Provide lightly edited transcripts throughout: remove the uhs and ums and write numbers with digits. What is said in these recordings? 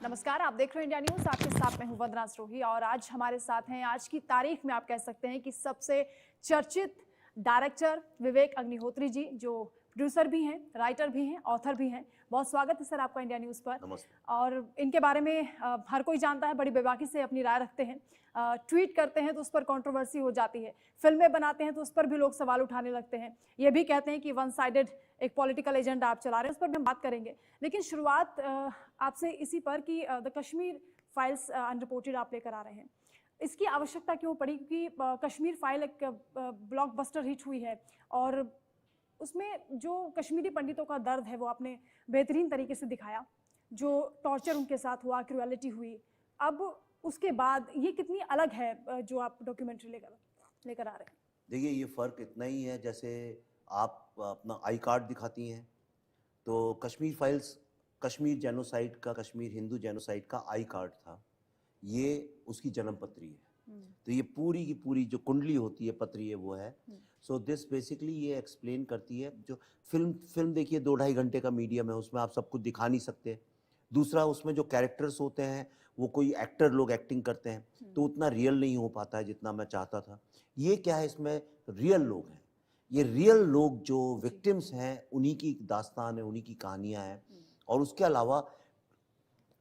नमस्कार, आप देख रहे हैं इंडिया न्यूज़। आपके साथ मैं हूं वंदना सरोही और आज हमारे साथ हैं, आज की तारीख में आप कह सकते हैं कि सबसे चर्चित डायरेक्टर विवेक अग्निहोत्री जी, जो प्रोड्यूसर भी हैं, राइटर भी हैं, ऑथर भी हैं। बहुत स्वागत है सर आपका इंडिया न्यूज़ पर। नमस्ते। और इनके बारे में हर कोई जानता है, बड़ी बेबाकी से अपनी राय रखते हैं। ट्वीट करते हैं तो उस पर कंट्रोवर्सी हो जाती है, फिल्में बनाते हैं तो उस पर भी लोग सवाल उठाने लगते हैं। ये भी कहते हैं कि वन साइडेड एक पॉलिटिकल एजेंडा आप चला रहे हैं, उस पर भी हम बात करेंगे। लेकिन शुरुआत आपसे इसी पर कि द कश्मीर फाइल्स अनरिपोर्टेड आप लेकर आ रहे हैं, इसकी आवश्यकता क्यों पड़ी? क्योंकि कश्मीर फाइल एक ब्लॉकबस्टर हिट हुई है और उसमें जो कश्मीरी पंडितों का दर्द है वो आपने बेहतरीन तरीके से दिखाया, जो टॉर्चर उनके साथ हुआ, क्रूएलिटी हुई। अब उसके बाद ये कितनी अलग है जो आप डॉक्यूमेंट्री लेकर आ रहे हैं? देखिए, ये फ़र्क इतना ही है जैसे आप अपना आई कार्ड दिखाती हैं, तो कश्मीर फाइल्स कश्मीर जेनोसाइड का, कश्मीर हिंदू जेनोसाइड का आई कार्ड था। ये उसकी जन्मपत्री है। तो ये पूरी की पूरी जो कुंडली होती है, पत्री है, वो है। सो दिस बेसिकली ये एक्सप्लेन करती है। जो फिल्म देखिए 2-2.5 घंटे का मीडियम है, उसमें आप सब कुछ दिखा नहीं सकते। दूसरा, उसमें जो कैरेक्टर्स होते हैं वो कोई एक्टर लोग एक्टिंग करते हैं तो उतना रियल नहीं हो पाता है जितना मैं चाहता था। ये क्या है, इसमें रियल लोग हैं। ये रियल लोग जो विक्टिम्स हैं, उन्हीं की दास्तान है, उन्हीं की कहानियां हैं। और उसके अलावा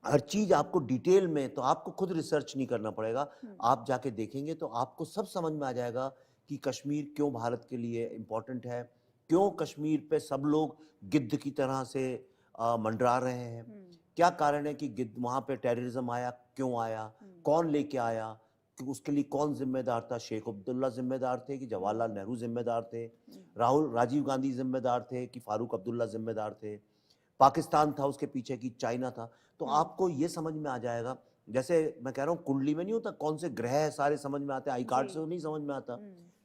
हर चीज़ आपको डिटेल में, तो आपको खुद रिसर्च नहीं करना पड़ेगा। आप जाके देखेंगे तो आपको सब समझ में आ जाएगा कि कश्मीर क्यों भारत के लिए इम्पोर्टेंट है, क्यों कश्मीर पे सब लोग गिद्ध की तरह से मंडरा रहे हैं, क्या कारण है कि गिद्ध वहाँ पे टेररिज्म आया, क्यों आया, कौन लेके आया, कि उसके लिए कौन जिम्मेदार था। शेख अब्दुल्ला जिम्मेदार थे कि जवाहरलाल नेहरू जिम्मेदार थे, राजीव गांधी जिम्मेदार थे कि फारूक अब्दुल्ला जिम्मेदार थे, पाकिस्तान था उसके पीछे की चाइना था। तो आपको ये समझ में आ जाएगा। जैसे मैं कह रहा हूँ, कुंडली में नहीं होता कौन से ग्रह है, सारे समझ में आते हैं, आई कार्ड से वो नहीं समझ में आता।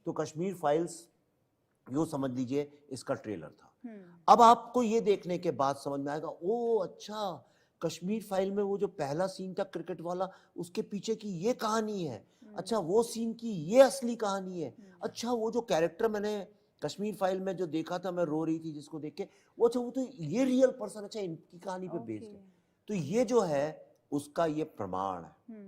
तो कश्मीर फाइल्स यो समझ लीजिए इसका ट्रेलर था। अब आपको ये देखने के बाद समझ में आएगा, ओ अच्छा, कश्मीर फाइल में वो जो पहला सीन था क्रिकेट वाला, उसके पीछे की ये कहानी है। अच्छा, वो सीन की ये असली कहानी है। अच्छा, वो जो कैरेक्टर मैंने कश्मीर फाइल में जो देखा था, मैं रो रही थी जिसको देख के, वो अच्छा, वो तो ये रियल पर्सन, अच्छा, इनकी कहानी पे बेस्ड है। तो ये जो है उसका ये प्रमाण है।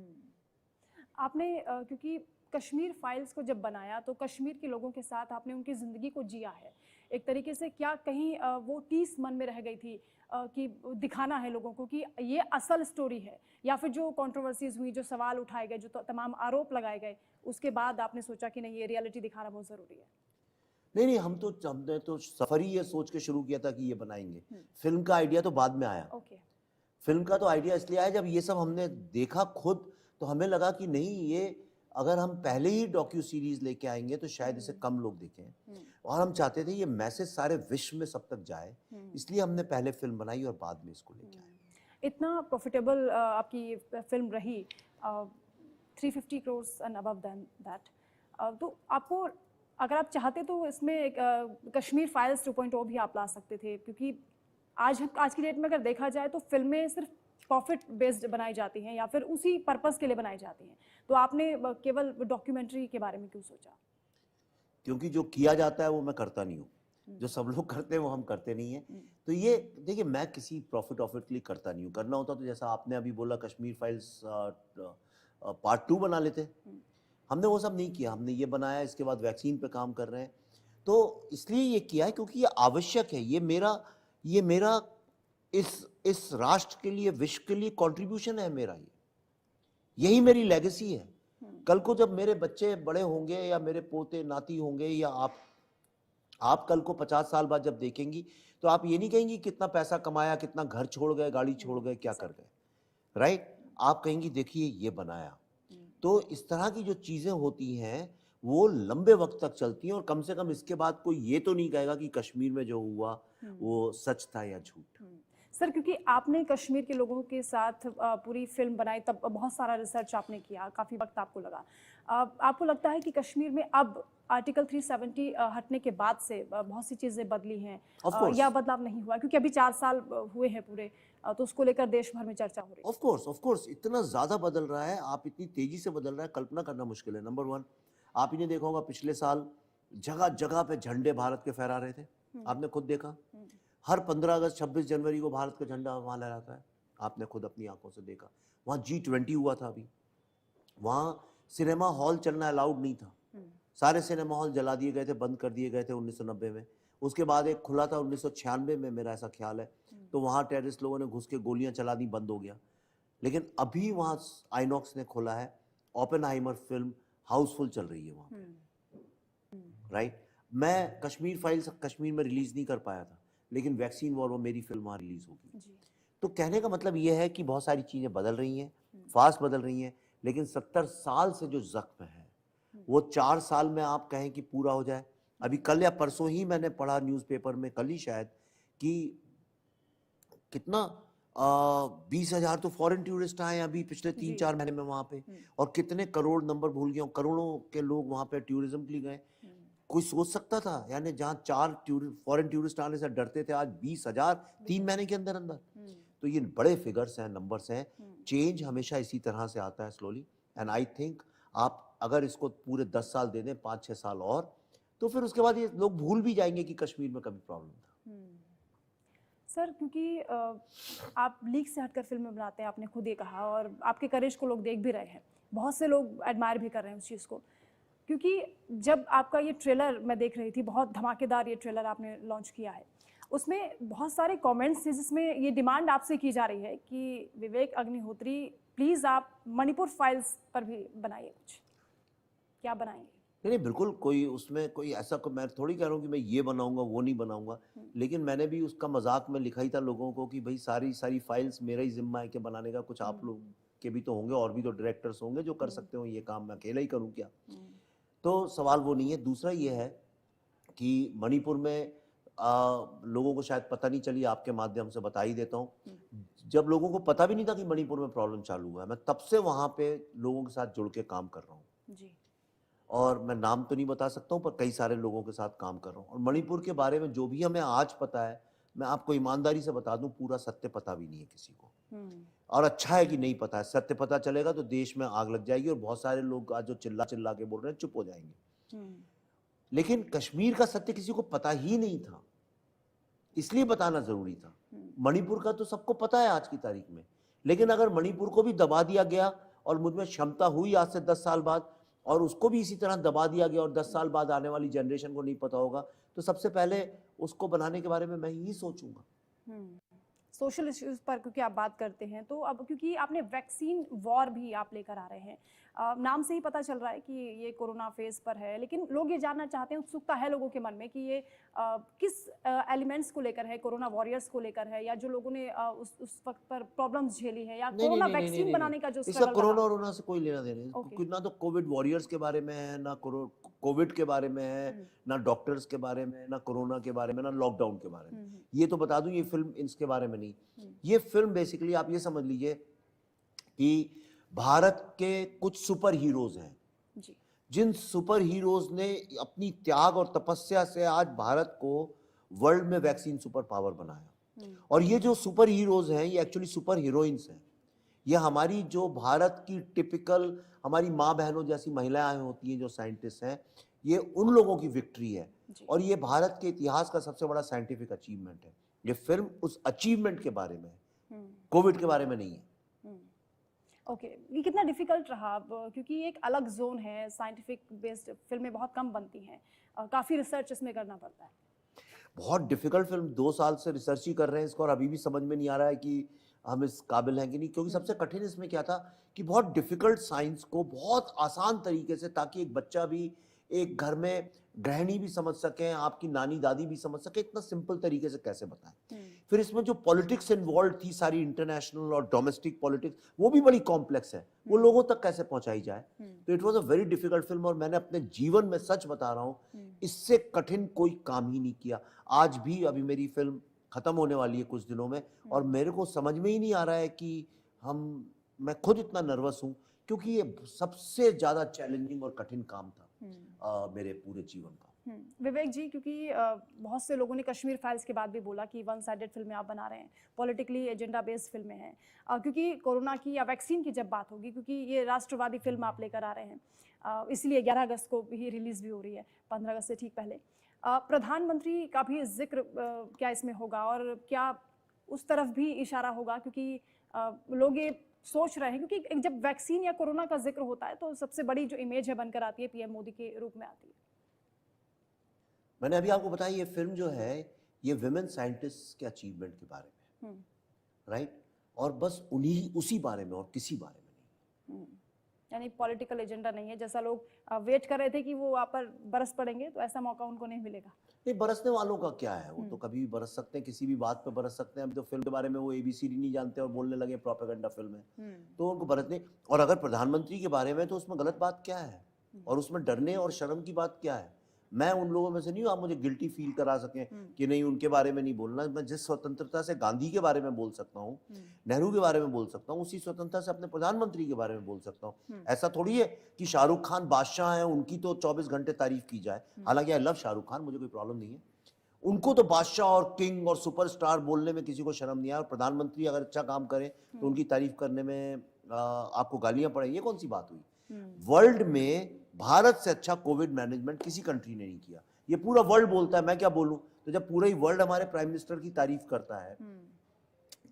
आपने क्योंकि कश्मीर फाइल्स को जब बनाया तो कश्मीर के लोगों के साथ आपने उनकी ज़िंदगी को जिया है एक तरीके से। क्या कहीं वो टीस मन में रह गई थी कि दिखाना है लोगों को कि ये असल स्टोरी है, या फिर जो कंट्रोवर्सीज हुई, जो सवाल उठाए गए, जो तमाम आरोप लगाए गए, उसके बाद आपने सोचा कि नहीं, ये रियलिटी दिखाना बहुत ज़रूरी है? नहीं, हमने तो सफर ही ये सोच के शुरू किया था कि ये बनाएंगे। फिल्म का आइडिया तो बाद में आया। फिल्म का तो आइडिया इसलिए आया जब ये सब हमने देखा खुद, तो हमें लगा कि नहीं, ये अगर हम पहले ही डॉक्यू सीरीज लेके आएंगे तो शायद इसे कम लोग देखें। और हम चाहते थे ये मैसेज सारे विश्व में सब तक जाए, इसलिए हमने पहले फिल्म बनाई और बाद में इसको लेके आए। इतना प्रॉफिटेबल आपकी फिल्म रही, 350 crore and above than that, तो आपको, अगर आप चाहते तो इसमें एक कश्मीर फाइल्स 2.0 भी आप ला सकते थे, क्योंकि आज की डेट में अगर देखा जाए तो फिल्में सिर्फ प्रॉफिट बेस्ड बनाई जाती हैं या फिर उसी पर्पस के लिए बनाई जाती हैं। तो आपने केवल डॉक्यूमेंट्री के बारे में क्यों सोचा? क्योंकि जो किया जाता है वो मैं करता नहीं हूँ, जो सब लोग करते हैं वो हम करते नहीं हैं। तो ये देखिए, मैं किसी प्रॉफिट के लिए करता नहीं हूँ। करना होता तो जैसा आपने अभी बोला, कश्मीर फाइल्स पार्ट 2 बना लेते। हमने वो सब नहीं किया, हमने ये बनाया, इसके बाद वैक्सीन पे काम कर रहे हैं। तो इसलिए ये किया है क्योंकि ये आवश्यक है। ये मेरा इस राष्ट्र के लिए, विश्व के लिए कंट्रीब्यूशन है मेरा। यही मेरी लेगेसी है। कल को जब मेरे बच्चे बड़े होंगे या मेरे पोते नाती होंगे, या आप कल को 50 साल बाद जब देखेंगी, तो आप ये नहीं कहेंगी कितना पैसा कमाया, कितना घर छोड़ गए, गाड़ी छोड़ गए, क्या कर गए, राइट? आप कहेंगी देखिए ये बनाया। तो इस तरह की जो चीजें होती हैं वो लंबे वक्त तक चलती हैं, और कम से कम इसके बाद कोई ये तो नहीं कहेगा कि कश्मीर में जो हुआ वो सच था या झूठ। सर, क्योंकि आपने कश्मीर के लोगों के साथ पूरी फिल्म बनाई, तब बहुत सारा रिसर्च आपने किया, काफ़ी वक्त आपको लगा। आपको लगता है कि कश्मीर में अब आर्टिकल 370 हटने के बाद से बहुत सी चीज़ें बदली हैं, या बदलाव नहीं हुआ? क्योंकि अभी 4 साल हुए हैं पूरे, तो उसको लेकर देश भर में चर्चा हो रही है। ऑफ कोर्स इतना ज़्यादा बदल रहा है, आप इतनी तेज़ी से बदल रहा है, कल्पना करना मुश्किल है। नंबर 1, आप इन्हें देखा होगा, पिछले साल जगह जगह पे झंडे भारत के फहरा रहे थे, आपने खुद देखा। हर 15 अगस्त 26 जनवरी को भारत का झंडा वहाँ लहराता है, आपने खुद अपनी आंखों से देखा। वहाँ G20 हुआ था अभी, वहाँ सिनेमा हॉल चलना अलाउड नहीं था, सारे सिनेमा हॉल जला दिए गए थे, बंद कर दिए गए थे 1990 में। उसके बाद एक खुला था 1996 में, मेरा ऐसा ख्याल है, तो वहाँ टेररिस्ट लोगों ने घुस के गोलियां चला दी, बंद हो गया। लेकिन अभी वहाँ आइनॉक्स ने खोला है, ओपेनहाइमर फिल्म हाउसफुल चल रही है वहाँ पे, राइट। मैं कश्मीर फाइल्स कश्मीर में रिलीज नहीं कर पाया था, लेकिन वैक्सीन वॉर, वो मेरी फिल्म वहाँ रिलीज होगी। तो कहने का मतलब ये है कि बहुत सारी चीज़ें बदल रही हैं, फास्ट बदल रही हैं, लेकिन 70 साल से जो जख्म है वो 4 साल में आप कहें कि पूरा हो जाए। अभी कल या परसों ही मैंने पढ़ा न्यूज़पेपर में, कल ही शायद, कि कितना 20,000 तो फॉरेन टूरिस्ट आए हैं अभी पिछले 3-4 महीने में वहाँ पे, और कितने करोड़, नंबर भूल गया हूँ, करोड़ों के लोग वहाँ पे टूरिज्म के लिए गए। कोई सोच सकता था? यानी जहाँ 4 फॉरेन टूरिस्ट आने से डरते थे, आज 20,000 3 महीने के अंदर अंदर। तो ये बड़े फिगर्स हैं, नंबर्स हैं। चेंज हमेशा इसी तरह से आता है, स्लोली, एंड आई थिंक आप अगर इसको पूरे 10 साल दे दें, 5-6 साल और, तो फिर उसके बाद ये लोग भूल भी जाएंगे कि कश्मीर में कभी प्रॉब्लम था। सर, क्योंकि आप लीग से हटकर फिल्में बनाते हैं, आपने खुद ये कहा, और आपके करेज को लोग देख भी रहे हैं, बहुत से लोग एडमायर भी कर रहे हैं उस चीज़ को। क्योंकि जब आपका ये ट्रेलर मैं देख रही थी, बहुत धमाकेदार ये ट्रेलर आपने लॉन्च किया है, उसमें बहुत सारे कमेंट्स थे जिसमें ये डिमांड आपसे की जा रही है कि विवेक अग्निहोत्री प्लीज़ आप मणिपुर फाइल्स पर भी बनाइए कुछ। क्या बनाएंगे? नहीं, बिल्कुल, कोई उसमें कोई ऐसा, मैं थोड़ी कह रहा हूँ कि मैं ये बनाऊंगा वो नहीं बनाऊंगा, लेकिन मैंने भी उसका मजाक में लिखा ही था लोगों को कि भाई सारी फाइल्स मेरा ही जिम्मा है कि बनाने का, कुछ आप लोग के भी तो होंगे, और भी तो डायरेक्टर्स होंगे जो कर सकते हो ये काम, मैं अकेला ही करूँ क्या? तो सवाल वो नहीं है। दूसरा ये है कि मणिपुर में लोगों को शायद पता नहीं चली, आपके माध्यम से बता ही देता हूँ। जब लोगों को पता भी नहीं था कि मणिपुर में प्रॉब्लम चालू हुआ है, मैं तब से वहाँ पे लोगों के साथ जुड़ के काम कर रहा हूँ जी। और मैं नाम तो नहीं बता सकता हूँ, पर कई सारे लोगों के साथ काम कर रहा हूँ। और मणिपुर के बारे में जो भी हमें आज पता है, मैं आपको ईमानदारी से बता दूं, पूरा सत्य पता भी नहीं है किसी को। और अच्छा है कि नहीं पता है। सत्य पता चलेगा तो देश में आग लग जाएगी और बहुत सारे लोग आज जो चिल्ला चिल्ला के बोल रहे हैं चुप हो जाएंगे। लेकिन कश्मीर का सत्य किसी को पता ही नहीं था, इसलिए बताना जरूरी था। मणिपुर का तो सबको पता है आज की तारीख में, लेकिन अगर मणिपुर को भी दबा दिया गया और मुझमें क्षमता हुई आज से 10 साल बाद, और उसको भी इसी तरह दबा दिया गया और 10 साल बाद आने वाली जनरेशन को नहीं पता होगा, तो सबसे पहले उसको बनाने के बारे में मैं ही सोचूंगा। सोशल इश्यूज पर क्योंकि आप बात करते हैं, तो अब क्योंकि आपने वैक्सीन वॉर भी आप लेकर आ रहे हैं, नाम से ही पता चल रहा है कि ये कोरोना फेज पर है, लेकिन लोग ये जानना चाहते हैं, उत्सुकता है लोगों के मन में कि ये किस एलिमेंट्स को लेकर है, कोरोना वॉरियर्स को लेकर है, या जो लोगों ने उस वक्त पर प्रॉब्लम्स झेली है, या कोरोना वैक्सीन बनाने का जो इसका कोरोना वोरोना से कोई लेना देना नहीं। ना तो कोविड वॉरियर्स के बारे में है, ना कोविड के बारे में है, ना डॉक्टर्स के बारे में, ना कोरोना के बारे में, ना लॉकडाउन के बारे में। ये तो बता दूं, ये फिल्म इसके बारे में नहीं। ये फिल्म बेसिकली आप ये समझ लीजिए कि भारत के कुछ सुपर हीरोज हैं जी, जिन सुपर हीरोज ने अपनी त्याग और तपस्या से आज भारत को वर्ल्ड में वैक्सीन सुपर पावर बनाया। और ये जो सुपर हीरोज हैं, ये एक्चुअली सुपर हीरोइंस हैं। ये हमारी जो भारत की टिपिकल हमारी माँ बहनों जैसी महिलाएं होती हैं जो साइंटिस्ट हैं, ये उन लोगों की विक्ट्री है। और ये भारत के इतिहास का सबसे बड़ा साइंटिफिक अचीवमेंट है। ये फिल्म उस अचीवमेंट के बारे में है, कोविड के बारे में नहीं है। ओके, ये कितना डिफिकल्ट रहा अब, क्योंकि एक अलग जोन है, साइंटिफिक बेस्ड फिल्में बहुत कम बनती हैं, काफ़ी रिसर्च इसमें करना पड़ता है। बहुत डिफिकल्ट फिल्म, 2 साल से रिसर्च ही कर रहे हैं इसको, और अभी भी समझ में नहीं आ रहा है कि हम इस काबिल हैं कि नहीं। क्योंकि सबसे कठिन इसमें क्या था कि बहुत डिफिकल्ट साइंस को बहुत आसान तरीके से, ताकि एक बच्चा भी, एक घर में गृहिणी भी समझ सके, आपकी नानी दादी भी समझ सके, इतना सिंपल तरीके से कैसे बताएं। फिर इसमें जो पॉलिटिक्स इन्वॉल्व थी, सारी इंटरनेशनल और डोमेस्टिक पॉलिटिक्स, वो भी बड़ी कॉम्प्लेक्स है, वो लोगों तक कैसे पहुंचाई जाए। तो it was a very difficult film, और मैंने अपने जीवन में, सच बता रहा हूं, इससे कठिन कोई काम ही नहीं किया। आज भी अभी मेरी फिल्म खत्म होने वाली है कुछ दिनों में, और मेरे को समझ में ही नहीं आ रहा है कि मैं खुद इतना नर्वस हूं, क्योंकि ये सबसे ज्यादा चैलेंजिंग और कठिन काम था मेरे पूरे जीवन का। विवेक जी, क्योंकि बहुत से लोगों ने कश्मीर फाइल्स के बाद भी बोला कि वन साइडेड फिल्में आप बना रहे हैं, पॉलिटिकली एजेंडा बेस्ड फिल्में हैं, क्योंकि कोरोना की या वैक्सीन की जब बात होगी, क्योंकि ये राष्ट्रवादी फिल्म आप लेकर आ रहे हैं, इसलिए 11 अगस्त को ही रिलीज़ भी हो रही है, 15 अगस्त से ठीक पहले। प्रधानमंत्री का भी जिक्र क्या इसमें होगा, और क्या उस तरफ भी इशारा होगा, क्योंकि लोग ये सोच रहे हैं, क्योंकि जब वैक्सीन या कोरोना का जिक्र होता है तो सबसे बड़ी जो इमेज है बनकर आती है पीएम मोदी के रूप में आती है। मैंने अभी आपको बताया ये फिल्म जो है ये विमेन साइंटिस्ट के अचीवमेंट के बारे में, राइट, और बस उन्हीं उसी बारे में और किसी बारे में नहीं। यानी पॉलिटिकल एजेंडा नहीं है, जैसा लोग वेट कर रहे थे कि वो वहाँ पर बरस पड़ेंगे, तो ऐसा मौका उनको नहीं मिलेगा। नहीं, बरसने वालों का क्या है, वो तो कभी भी बरस सकते हैं, किसी भी बात पे बरस सकते हैं। अभी तो फिल्म के बारे में वो ABCD नहीं जानते और बोलने लगे प्रोपेगेंडा फिल्म है, तो उनको बरसने। और अगर प्रधानमंत्री के बारे में तो उसमें गलत बात क्या है, और उसमें डरने और शर्म की बात क्या है? मैं उन लोगों में से नहीं हूँ आप मुझे गिल्टी फील करा सकें कि नहीं उनके बारे में नहीं बोलना। मैं जिस स्वतंत्रता से गांधी के बारे में बोल सकता हूँ, नेहरू के बारे में बोल सकता हूँ, उसी स्वतंत्रता से अपने प्रधानमंत्री के बारे में बोल सकता हूँ। ऐसा थोड़ी है कि शाहरुख खान बादशाह हैं, उनकी तो 24 घंटे तारीफ की जाए। हालांकि आई लव शाहरुख खान, मुझे कोई प्रॉब्लम नहीं है, उनको तो बादशाह और किंग और सुपरस्टार बोलने में किसी को शर्म नहीं है। और प्रधानमंत्री अगर अच्छा काम करें तो उनकी तारीफ करने में आपको गालियां पड़े, ये कौन सी बात हुई? वर्ल्ड में भारत से अच्छा कोविड मैनेजमेंट किसी कंट्री ने नहीं किया, ये पूरा वर्ल्ड बोलता है, मैं क्या बोलूं? तो जब पूरा ही वर्ल्ड हमारे प्राइम मिनिस्टर की तारीफ करता है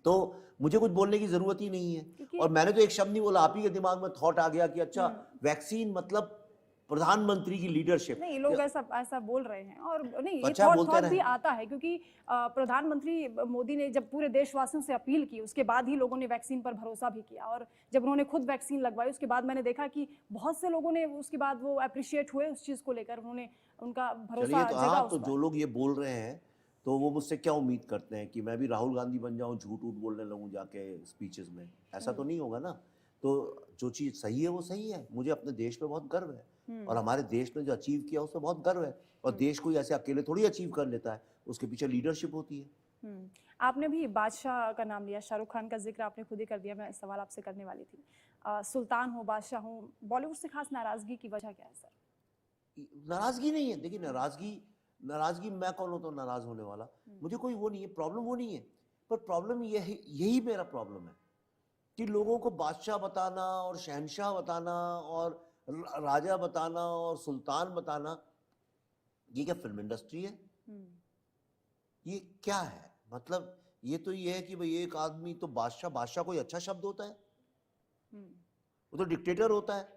तो मुझे कुछ बोलने की जरूरत ही नहीं है। और मैंने तो एक शब्द नहीं बोला, आप ही के दिमाग में थॉट आ गया कि अच्छा वैक्सीन मतलब प्रधानमंत्री की लीडरशिप। नहीं, लोग ऐसा बोल रहे हैं, और नहीं ये अच्छा, थॉट भी आता है, क्योंकि प्रधानमंत्री मोदी ने जब पूरे देशवासियों से अपील की उसके बाद ही लोगों ने वैक्सीन पर भरोसा भी किया, और जब उन्होंने खुद वैक्सीन लगवाई उसके बाद मैंने देखा कि बहुत से लोगों ने उसके बाद वो अप्रिशिएट हुए उस चीज को लेकर, उन्होंने उनका भरोसा तो जगा तो जो लोग ये बोल रहे हैं तो वो मुझसे क्या उम्मीद करते हैं कि मैं भी राहुल गांधी बन जाऊं, झूठ ऊठ बोलने लगूं जाके स्पीचेस में? ऐसा तो नहीं होगा ना। तो जो चीज़ सही है वो सही है। मुझे अपने देश पे बहुत गर्व है, और हमारे देश ने जो अचीव किया उसमें बहुत गर्व है। और देश कोई ऐसे अकेले थोड़ी अचीव कर लेता है, उसके पीछे लीडरशिप होती है। आपने भी बादशाह का नाम लिया, शाहरुख खान का जिक्र आपने खुद ही कर दिया, मैं सवाल आपसे करने वाली थी। सुल्तान हो, बादशाह हो, बॉलीवुड से खास नाराजगी की वजह क्या है सर? नाराजगी नहीं है, देखिए नाराजगी मैं कौन होता हूँ नाराज होने वाला? मुझे कोई वो नहीं है, प्रॉब्लम वो नहीं है। पर प्रॉब्लम यही मेरा प्रॉब्लम है कि लोगों को बादशाह बताना और शहंशाह बताना और राजा बताना और सुल्तान बताना, ये क्या फिल्म इंडस्ट्री है? ये क्या है? मतलब ये तो ये है कि भाई एक आदमी तो बादशाह कोई अच्छा शब्द होता है? वो तो डिक्टेटर होता है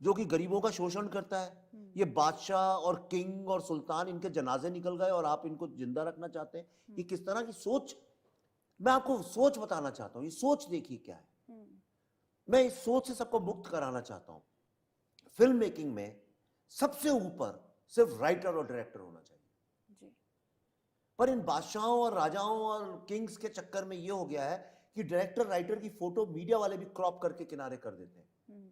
जो कि गरीबों का शोषण करता है। ये बादशाह और किंग और सुल्तान, इनके जनाजे निकल गए और आप इनको जिंदा रखना चाहते हैं? ये किस तरह की सोच? मैं आपको सोच बताना चाहता हूं, ये सोच देखिए क्या है। मैं इस सोच से सबको मुक्त कराना चाहता हूं। फिल्म मेकिंग में सबसे ऊपर सिर्फ राइटर और डायरेक्टर होना चाहिए। पर इन बादशाहों और राजाओं और किंग्स के चक्कर में ये हो गया है कि डायरेक्टर राइटर की फोटो मीडिया वाले भी क्रॉप करके किनारे कर देते हैं।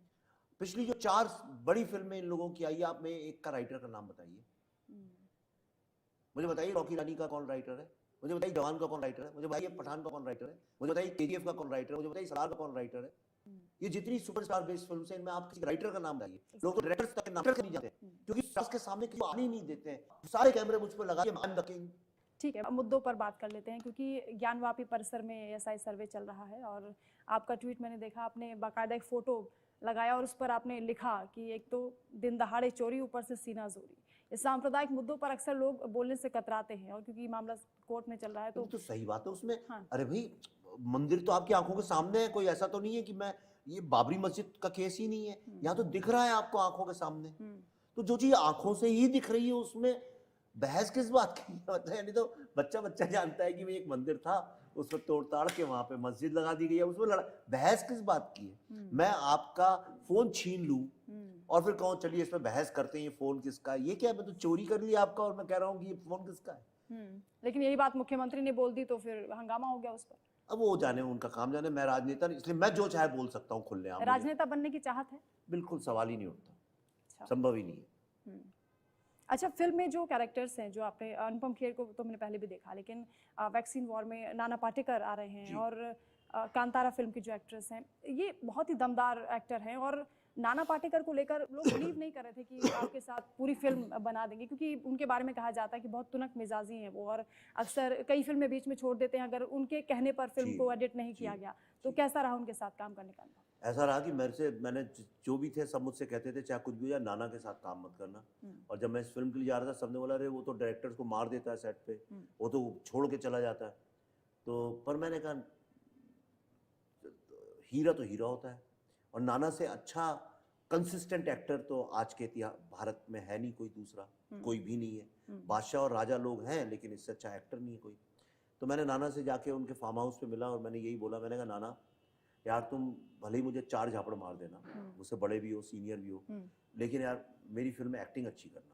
पिछली जो 4 बड़ी फिल्में इन लोगों की आई है, आप में एक का राइटर का नाम बताइए। मुझे बताइए रॉकी रानी का कौन राइटर है, मुझे बताइए जवान का कौन राइटर है, मुझे बताइए पठान का कौन राइटर है, मुझे बताइए KGF का कौन राइटर है, मुझे बताइए सलार का कौन राइटर है। ये जितनी सुपरस्टार बेस्ड फिल्म है इनमें आप किसी राइटर का नाम बताइए। लोग तो डायरेक्टर्स तक नाम नहीं जानते क्योंकि स्टार्स के सामने किसी को आने ही नहीं देते हैं। सारे कैमरे मुझ पर लगा के आई एम द किंग। ठीक है, अब मुद्दों पर बात कर लेते हैं, क्योंकि ज्ञानवापी परिसर में SI सर्वे चल रहा है, और आपका ट्वीट मैंने देखा, आपने बाकायदा एक फोटो लगाया और उस पर आपने लिखा कि एक तो दिन दहाड़े चोरी, ऊपर से सीना जोरी। इस सांप्रदायिक मुद्दों पर अक्सर लोग बोलने से कतराते हैं, और क्योंकि मामला कोर्ट में चल रहा है तो सही बात है उसमें। हाँ। अरे भाई मंदिर तो आपकी आंखों के सामने है, कोई ऐसा तो नहीं है कि मैं, ये बाबरी मस्जिद का केस ही नहीं है, यहाँ तो दिख रहा है आपको आंखों के सामने। तो जो चीज आंखों से ही दिख रही है उसमें बहस किस बात की? मतलब यानी तो बच्चा जानता है कि भाई एक मंदिर था, उसमें तोड़ ताड़ के वहां पे मस्जिद लगा दी गई है, उसमें बहस किस बात की है? मैं आपका फोन छीन लूं और फिर कहूं चलिए इसमें बहस करते हैं, ये फोन किसका है? ये क्या है? मैं तो चोरी कर लिया आपका और मैं कह रहा हूँ कि ये फोन किसका है। लेकिन यही बात मुख्यमंत्री ने बोल दी तो फिर हंगामा हो गया उस पर। अब वो जाने, उनका काम जाने, मैं राजनेता नहीं, इसलिए मैं जो चाहे बोल सकता हूँ खुलेआम। राजनेता बनने की चाहत है? बिल्कुल सवाल ही नहीं उठता, संभव ही नहीं है। अच्छा, फिल्म में जो कैरेक्टर्स हैं, जो आपने अनुपम खेर को तो मैंने पहले भी देखा, लेकिन वैक्सीन वॉर में नाना पाटेकर आ रहे हैं, और कांतारा फिल्म की जो एक्ट्रेस हैं, ये बहुत ही दमदार एक्टर हैं, और नाना पाटेकर को लेकर लोग बिलीव नहीं कर रहे थे कि आपके साथ पूरी फिल्म बना देंगे, क्योंकि उनके बारे में कहा जाता है कि बहुत तुनक मिजाजी हैं वो, और अक्सर कई फिल्में बीच में छोड़ देते हैं अगर उनके कहने पर फिल्म को एडिट नहीं किया गया। तो कैसा रहा उनके साथ काम करने का अनुभव? ऐसा रहा कि मैंने जो भी थे सब मुझसे कहते थे चाहे कुछ भी हो जाए नाना के साथ काम मत करना। और जब मैं इस फिल्म के लिए जा रहा था सबने बोला अरे वो तो डायरेक्टर्स को मार देता है सेट पे, वो तो छोड़ के चला जाता है। तो पर मैंने कहा हीरा तो हीरा होता है, और नाना से अच्छा कंसिस्टेंट एक्टर तो आज के भारत में है नहीं कोई दूसरा, कोई भी नहीं है। बादशाह और राजा लोग हैं, लेकिन इससे अच्छा एक्टर नहीं है कोई। तो मैंने नाना से जाके उनके फार्म हाउस पे मिला और मैंने यही बोला, मैंने कहा नाना यार तुम भले ही मुझे 4 झापड़ मार देना, मुझसे बड़े भी हो सीनियर भी हो, लेकिन यार मेरी फिल्म में एक्टिंग अच्छी करना।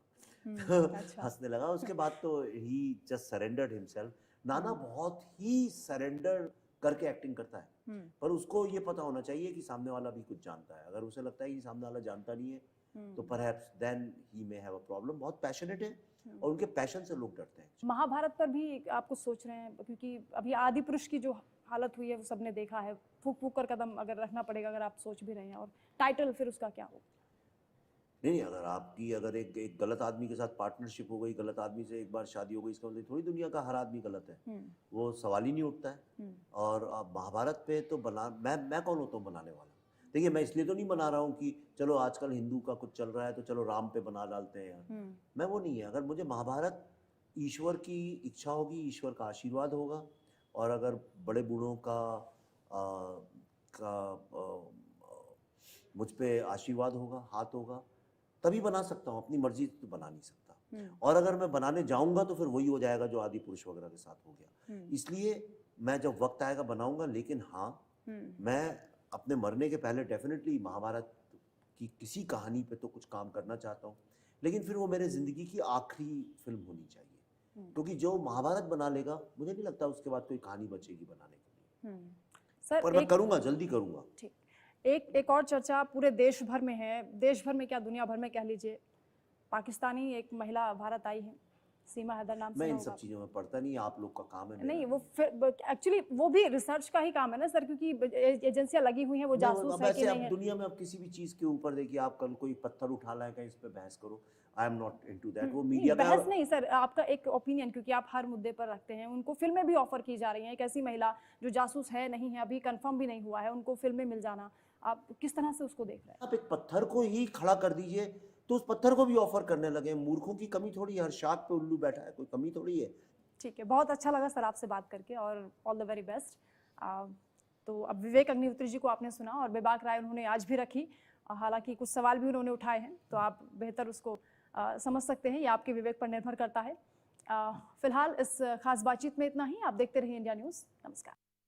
अच्छा। हंसने लगा। उसके बाद तो ही जस्ट सरेंडर्ड हिमसेल्फ। नाना बहुत ही सरेंडर करके एक्टिंग करता है, पर उसको ये पता होना चाहिए कि सामने वाला भी कुछ जानता है। अगर उसे लगता है कि सामने वाला जानता नहीं है तो perhaps then he may have a problem. बहुत पैशनेट है और उनके पैशन से लोग डरते हैं। महाभारत पर भी आप कुछ सोच रहे हैं, क्योंकि अभी आदि पुरुष की जो हालत हुई है वो सबने देखा है, फूक फूक कर कदम अगर रखना पड़ेगा, अगर आप सोच भी रहे हैं, और टाइटल फिर उसका क्या हो? नहीं, अगर आपकी अगर एक गलत आदमी के साथ पार्टनरशिप हो गई, गलत आदमी से एक बार शादी हो गई, इसका मतलब थोड़ी दुनिया का हर आदमी गलत है, वो सवाल ही नहीं उठता है। और अब महाभारत पे तो मैं कौन होता हूँ बनाने वाला? देखिए, मैं इसलिए तो नहीं बना रहा हूँ कि चलो आजकल हिंदू का कुछ चल रहा है तो चलो राम पे बना डालते हैं। मैं वो नहीं है। अगर मुझे महाभारत ईश्वर की इच्छा होगी, ईश्वर का आशीर्वाद होगा, और अगर बड़े बूढ़ों का मुझ पे आशीर्वाद होगा, हाथ होगा, तभी बना सकता हूँ। अपनी मर्जी से तो बना नहीं सकता। और अगर मैं बनाने जाऊंगा तो फिर वही हो जाएगा जो आदि पुरुष वगैरह के साथ हो गया। इसलिए मैं जब वक्त आएगा बनाऊंगा, लेकिन हाँ, मैं अपने मरने के पहले डेफिनेटली महाभारत की किसी कहानी पे तो कुछ काम करना चाहता हूँ, लेकिन फिर वो मेरे जिंदगी की आखिरी फिल्म होनी चाहिए, क्योंकि जो महाभारत बना लेगा, मुझे नहीं लगता उसके बाद कोई कहानी बचेगी बनाने के लिए। सर पर मैं करूंगा, जल्दी करूंगा। ठीक। एक और चर्चा पूरे देश भर में है, देश भर में क्या दुनिया भर में कह लीजिए, पाकिस्तानी एक महिला भारत आई है, सीमा हैदर नाम से। मैं इन सब चीज़ों में पढ़ता नहीं, आप लोग का काम है। नहीं, वो एक्चुअली वो भी रिसर्च का ही काम है ना सर, क्योंकि एजेंसियां लगी हुई हैं, वो जासूस है कि नहीं है। दुनिया में अब किसी भी चीज़ के ऊपर देखिए, आप कल कोई पत्थर उठा लाए कहीं, इस पे बहस करो। I am not into that. वो मीडिया का बहस नहीं सर, आपका एक ओपिनियन, क्योंकि आप हर मुद्दे पर रखते हैं। उनको फिल्में भी ऑफर की जा रही हैं, एक ऐसी महिला जो जासूस है नहीं है, अभी कंफर्म भी नहीं हुआ है, उनको फिल्में मिल जाना, आप किस तरह से उसको देख रहे हैं? आप एक पत्थर को ही खड़ा कर दीजिए तो उस पत्थर को भी ऑफर करने लगे। मूर्खों की कमी थोड़ी है, हर शाख पे उल्लू बैठा है, कोई कमी थोड़ी है। ठीक है, बहुत अच्छा लगा सर आपसे बात करके, और ऑल द वेरी बेस्ट। तो अब विवेक अग्निहोत्री जी को आपने सुना, और बेबाक राय उन्होंने आज भी रखी, हालांकि कुछ सवाल भी उन्होंने उठाए हैं, तो आप बेहतर उसको समझ सकते हैं, ये आपके विवेक पर निर्भर करता है। फिलहाल इस खास बातचीत में इतना ही। आप देखते रहिए इंडिया न्यूज़। नमस्कार।